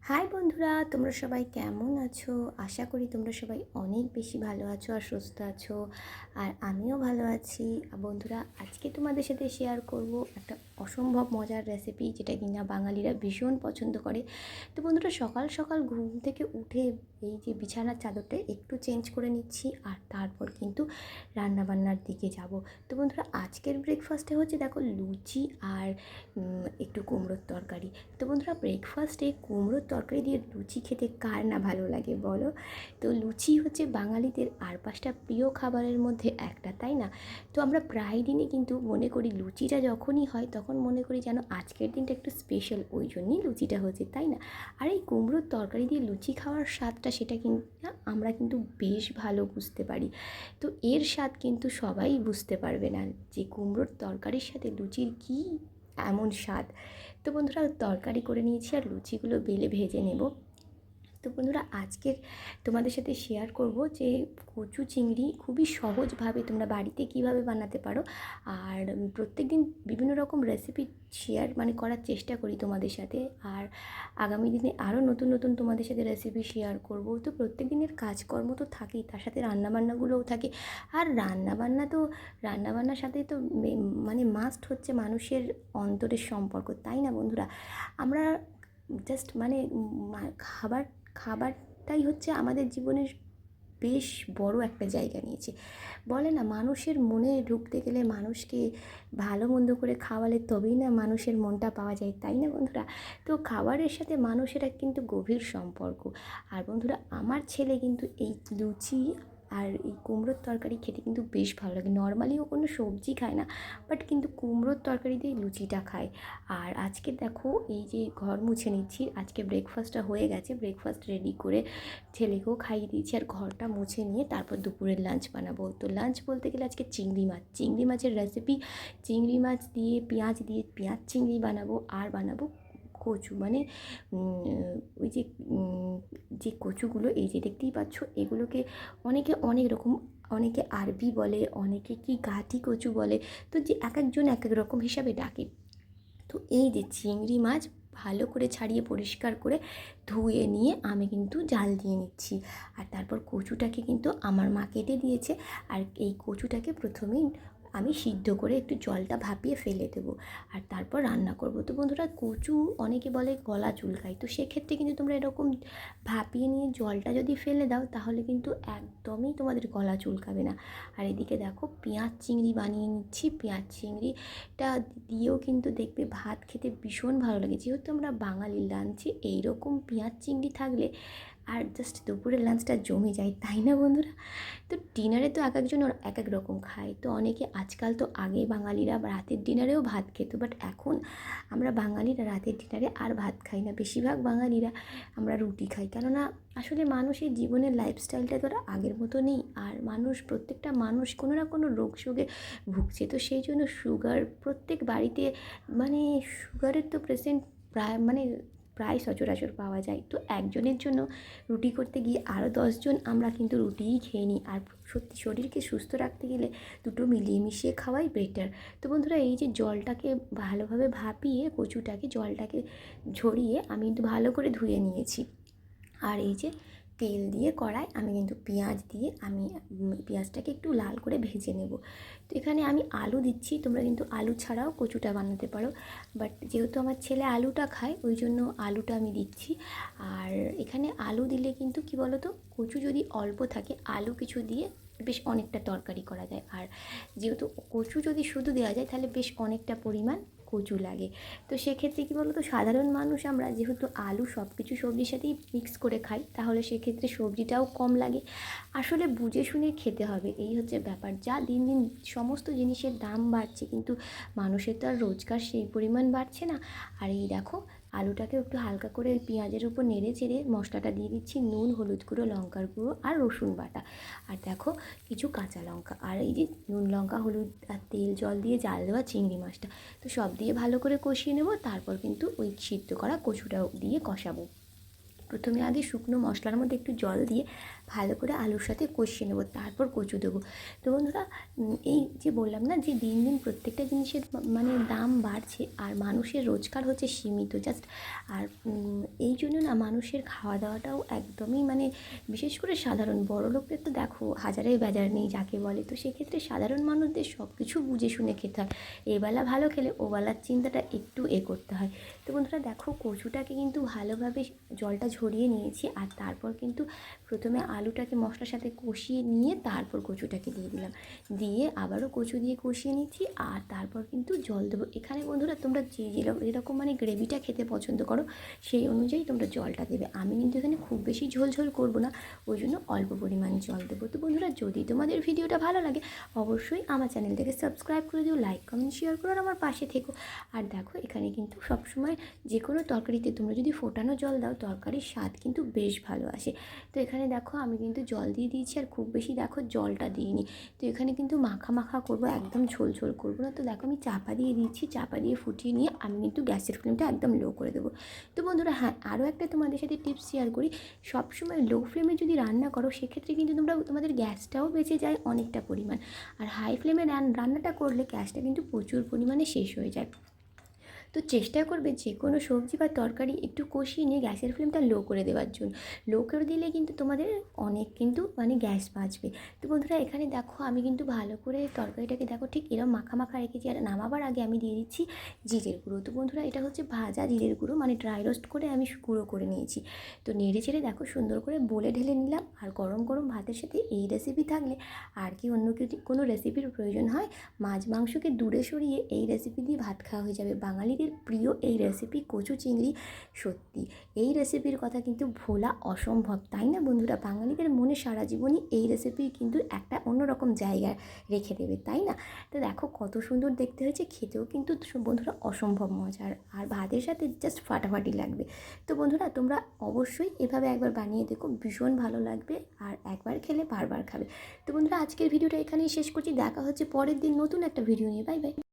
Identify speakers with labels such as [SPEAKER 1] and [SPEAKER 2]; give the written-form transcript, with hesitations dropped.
[SPEAKER 1] High বন্ধুরা, তোমরা সবাই কেমন আছো? আশা করি তোমরা সবাই অনেক বেশি ভালো আছো আর সুস্থ আছো। আর আমিও ভালো আছি। বন্ধুরা, আজকে তোমাদের সাথে শেয়ার করব একটা অসম্ভব মজার রেসিপি, যেটা কিনা বাঙালিরা ভীষণ পছন্দ করে। তো বন্ধুরা, সকাল সকাল ঘুম থেকে উঠে এই যে বিছানার চাদরটা একটু চেঞ্জ করে নিচ্ছি, আর তারপর কিন্তু রান্নাবান্নার দিকে যাব। তো বন্ধুরা, আজকের ব্রেকফাস্টে হচ্ছে দেখো লুচি আর একটু কুমড়োর তরকারি। তো বন্ধুরা, ব্রেকফাস্টে কুমড়োর তরকারি দিয়ে লুচি খেতে কার না ভালো লাগে বলো? তো লুচি হচ্ছে বাঙালিদের আর পাঁচটা প্রিয় খাবারের মধ্যে একটা, তাই না? তো আমরা প্রায় দিনই কিন্তু মনে করি লুচিটা যখনই হয় তখন মনে করি যেন আজকের দিনটা একটু স্পেশাল, ওই জন্যই লুচিটা হচ্ছে, তাই না? আর এই কুমড়োর তরকারি দিয়ে লুচি খাওয়ার স্বাদটা, সেটা কিন্তু আমরা কিন্তু বেশ ভালো বুঝতে পারি। তো এর স্বাদ কিন্তু সবাই বুঝতে পারবে না যে কুমড়োর তরকারির সাথে লুচির কী এমন স্বাদ। তো বন্ধুরা, তরকারি করে নিয়েছি আর লুচিগুলো বেলে ভেজে নেব। তো বন্ধুরা, আজকের তোমাদের সাথে শেয়ার করব যে কচু চিংড়ি খুবই সহজভাবে তোমরা বাড়িতে কিভাবে বানাতে পারো। আর প্রত্যেক দিন বিভিন্ন রকম রেসিপি শেয়ার করার চেষ্টা করি তোমাদের সাথে। আর আগামী দিনে আরও নতুন নতুন তোমাদের সাথে রেসিপি শেয়ার করব। তো প্রত্যেক দিনের কাজকর্ম তো থাকেই, তার সাথে রান্নাবান্নাগুলোও থাকে। আর রান্নাবান্নার সাথে তো মাস্ট হচ্ছে মানুষের অন্তরের সম্পর্ক, তাই না বন্ধুরা? আমরা জাস্ট খাবারটাই হচ্ছে আমাদের জীবনের বেশ বড় একটা জায়গা নিয়েছে। বলে না, মানুষের মনে ঢুকতে গেলে মানুষকে ভালো মন্দ করে খাওয়ালে তবেই না মানুষের মনটা পাওয়া যায়, তাই না বন্ধুরা? তো খাবারের সাথে মানুষের এক কিন্তু গভীর সম্পর্ক। আর বন্ধুরা, আমার ছেলে কিন্তু এই লুচি আর এই কুমড়োর তরকারি খেতে কিন্তু বেশ ভালো লাগে। নর্মালিও কোনো সবজি খায় না, বাট কিন্তু কুমড়োর তরকারি দিয়ে লুচিটা খায়। আর আজকে দেখো, এই যে ঘর মুছে নিচ্ছি, আজকে ব্রেকফাস্টটা হয়ে গেছে, ব্রেকফাস্ট রেডি করে ছেলেকেও খাইয়ে দিয়েছি, আর ঘরটা মুছে নিয়ে তারপর দুপুরের লাঞ্চ বানাবো। তো লাঞ্চ বলতে গেলে আজকে চিংড়ি মাছের রেসিপি। চিংড়ি মাছ দিয়ে পেঁয়াজ চিংড়ি বানাবো, আর বানাবো কচু, ওই যে যে কচুগুলো, এই যে দেখতেই পাচ্ছ, এগুলোকে অনেকে অনেক রকম, অনেকে আরবি বলে, অনেকে কি গাঠি কচু বলে। তো যে এক একজন এক এক রকম হিসাবে ডাকে। তো এই যে চিংড়ি মাছ ভালো করে ছাড়িয়ে পরিষ্কার করে ধুয়ে নিয়ে আমি কিন্তু জাল দিয়ে নিচ্ছি। আর তারপর কচুটাকে কিন্তু আমার মা কেটে দিয়েছে। আর এই কচুটাকে প্রথমেই আমি সিদ্ধ করে একটু জলটা ভাপিয়ে ফেলে দেবো, আর তারপর রান্না করব। তো বন্ধুরা, কচু অনেকে বলে গলা চুলকায়, তো সেক্ষেত্রে কিন্তু তোমরা এরকম ভাপিয়ে নিয়ে জলটা যদি ফেলে দাও, তাহলে কিন্তু একদমই তোমাদের গলা চুলকাবে না। আর এদিকে দেখো, পেঁয়াজ চিংড়ি বানিয়ে নিচ্ছি। পেঁয়াজ চিংড়িটা দিয়েও কিন্তু দেখবে ভাত খেতে ভীষণ ভালো লাগে। যেহেতু আমরা বাঙালির লাঞ্চে এইরকম পেঁয়াজ চিংড়ি থাকলে আর জাস্ট দুপুরের লাঞ্চটা জমে যায়, তাই না বন্ধুরা? তো ডিনারে তো এক একজন এক এক রকম খায়। তো অনেকে আজকাল, তো আগে বাঙালিরা রাতের ডিনারেও ভাত খেত, বাট এখন আমরা বাঙালিরা রাতের ডিনারে আর ভাত খাই না। বেশিরভাগ বাঙালিরা আমরা রুটি খাই, কেননা আসলে মানুষের জীবনের লাইফস্টাইলটা তো আর আগের মতো নেই। আর প্রত্যেকটা মানুষ কোনো না কোনো রোগ শোকে ভুগছে। তো সেই জন্য সুগার প্রত্যেক বাড়িতে, সুগারের তো প্রেজেন্ট প্রায় সচরাচর পাওয়া যায়। তো একজনের জন্য রুটি করতে গিয়ে আরও 10জন আমরা কিন্তু রুটিই খেয়ে নিই। আর সত্যি শরীরকে সুস্থ রাখতে গেলে দুটো মিলিয়ে মিশিয়ে খাওয়াই বেটার। তো বন্ধুরা, এই যে জলটাকে ভালোভাবে ভাপিয়ে জলটাকে ঝরিয়ে আমি কিন্তু ভালো করে ধুয়ে নিয়েছি। আর এই যে তেল দিয়ে কড়াই আমি কিন্তু পেঁয়াজ দিয়ে পেঁয়াজটাকে একটু লাল করে ভেজে নেব। তো এখানে আমি আলু দিচ্ছি, তোমরা কিন্তু আলু ছাড়াও কচুটা বানাতে পারো, বাট যেহেতু আমার ছেলে আলুটা খায়, ওই জন্য আলুটা আমি দিচ্ছি। আর এখানে আলু দিলে কিন্তু কি বলো তো, কচু যদি অল্প থাকে, আলু কিছু দিয়ে বেশ অনেকটা তরকারি করা যায়। আর যেহেতু কচু যদি শুধু দেওয়া যায়, তাহলে বেশ অনেকটা পরিমাণ কচু লাগে। তো সেক্ষেত্রে কী বলো তো, সাধারণ মানুষ আমরা যেহেতু আলু সব কিছু সবজির সাথেই মিক্স করে খাই, তাহলে সেক্ষেত্রে সবজিটাও কম লাগে। আসলে বুঝে শুনে খেতে হবে, এই হচ্ছে ব্যাপার। যা দিন দিন সমস্ত জিনিসের দাম বাড়ছে, কিন্তু মানুষের তো আর রোজগার সেই পরিমাণ বাড়ছে না। আর এই দেখো, আলুটাকে একটু হালকা করে পেঁয়াজের উপর নেড়ে চেড়ে মশলাটা দিয়ে দিচ্ছি, নুন, হলুদ গুঁড়ো, লঙ্কার গুঁড়ো আর রসুন বাটা, আর দেখো কিছু কাঁচা লঙ্কা, আর এই যে নুন, লঙ্কা, হলুদ আর তেল জল দিয়ে জাল দেওয়া চিংড়ি মাছটা। তো সব দিয়ে ভালো করে কষিয়ে নেব, তারপর কিন্তু ওই সিদ্ধ করা কচুটাও দিয়ে কষাবো। প্রথমে আগে শুকনো মশলার মধ্যে একটু জল দিয়ে ভালো করে আলুর সাথে কষিয়ে নেবো, তারপর কচু দেবো। তো বন্ধুরা, এই যে বললাম না যে দিন দিন প্রত্যেকটা জিনিসের মানে দাম বাড়ছে, আর মানুষের রোজগার হচ্ছে সীমিত জাস্ট। আর এই জন্য না মানুষের খাওয়া দাওয়াটাও একদমই মানে বিশেষ করে সাধারণ বড়লোকদের তো দেখো হাজারে বাজার নেই যাকে বলে। তো সেক্ষেত্রে সাধারণ মানুষদের সব কিছু বুঝে শুনে খেতে হয়। এবেলা ভালো খেলে ওবেলার চিন্তাটা একটু করতে হয়। তো বন্ধুরা দেখো, কচুটাকে কিন্তু ভালোভাবে জলটা ঝরিয়ে নিয়েছি, আর তারপর কিন্তু প্রথমে আলুটাকে মশলার সাথে কষিয়ে নিয়ে তারপর কচুটাকে দিয়ে দিলাম, দিয়ে আবারও কচু দিয়ে কষিয়ে নিচ্ছি, আর তারপর কিন্তু জল দেবো। এখানে বন্ধুরা তোমরা যেরকম মানে গ্রেভিটা খেতে পছন্দ করো সেই অনুযায়ী তোমরা জলটা দেবে। আমি কিন্তু এখানে খুব বেশি ঝোল ঝোল করবো না, ওই জন্য অল্প পরিমাণ জল দেবো। তো বন্ধুরা, যদি তোমাদের ভিডিওটা ভালো লাগে অবশ্যই আমার চ্যানেলটাকে সাবস্ক্রাইব করে দিও, লাইক কমেন্ট শেয়ার করো, আর আমার পাশে থেকো। আর দেখো, এখানে কিন্তু সবসময় যে কোনো তরকারিতে তোমরা যদি ফোটানো জল দাও তরকারির স্বাদ কিন্তু বেশ ভালো আসে। তো এখানে দেখো আমি কিন্তু জল দিয়ে দিয়েছি, আর খুব বেশি দেখো জলটা দিইনি। তো এখানে কিন্তু মাখা মাখা করবো, একদম ঝোল ঝোল করবো না। তো দেখো আমি চাপা দিয়ে দিয়েছি, চাপা দিয়ে ফুটিয়ে নিয়ে আমি কিন্তু গ্যাসের ফ্লেমটা একদম লো করে দেবো। তো বন্ধুরা হ্যাঁ, আরও একটা তোমাদের সাথে টিপস শেয়ার করি। সবসময় লো ফ্লেমে যদি রান্না করো সেক্ষেত্রে কিন্তু তোমাদের গ্যাসটাও বেঁচে যায় অনেকটা পরিমাণ। আর হাই ফ্লেমে রান্নাটা করলে গ্যাসটা কিন্তু প্রচুর পরিমাণে শেষ হয়ে যায়। তো চেষ্টা করবে যে কোনো সবজি বা তরকারি একটু কষিয়ে নিয়ে গ্যাসের ফ্লেমটা লো করে দেওয়ার জন্য। লো করে দিলে কিন্তু তোমাদের অনেক কিন্তু মানে গ্যাস বাঁচবে। তো বন্ধুরা, এখানে দেখো আমি কিন্তু ভালো করে তরকারিটাকে দেখো ঠিক এরকম মাখা মাখা রেখেছি, আর নামাবার আগে আমি দিয়ে দিচ্ছি জিরের গুঁড়ো। তো বন্ধুরা, এটা হচ্ছে ভাজা জিরের গুঁড়ো, মানে ড্রাই রোস্ট করে আমি গুঁড়ো করে নিয়েছি। তো নেড়ে চেড়ে দেখো সুন্দর করে বলে ঢেলে নিলাম। আর গরম গরম ভাতের সাথে এই রেসিপি থাকলে আর কি অন্য কোনো রেসিপির প্রয়োজন হয়? মাছ মাংসকে দূরে সরিয়ে এই রেসিপি দিয়ে ভাত খাওয়া হয়ে যাবে। বাঙালিদের প্রিয় এই রেসিপি কচু চিংড়ি, সত্যি এই রেসিপির কথা কিন্তু ভোলা অসম্ভব, তাই না বন্ধুরা? বাঙালিদের মনে সারা জীবনই এই রেসিপি কিন্তু একটা অন্যরকম জায়গায় রেখে দেবে, তাই না? তো দেখো কত সুন্দর দেখতে হয়েছে, খেতেও কিন্তু বন্ধুরা অসম্ভব মজার, আর ভাতের সাথে জাস্ট ফাটাফাটি লাগবে। তো বন্ধুরা, তোমরা অবশ্যই এভাবে একবার বানিয়ে দেখো, ভীষণ ভালো লাগবে, আর একবার খেলে বারবার খাবে। তো বন্ধুরা, আজকের ভিডিওটা এখানেই শেষ করছি। দেখা হচ্ছে পরের দিন নতুন একটা ভিডিও নিয়ে। Bye bye.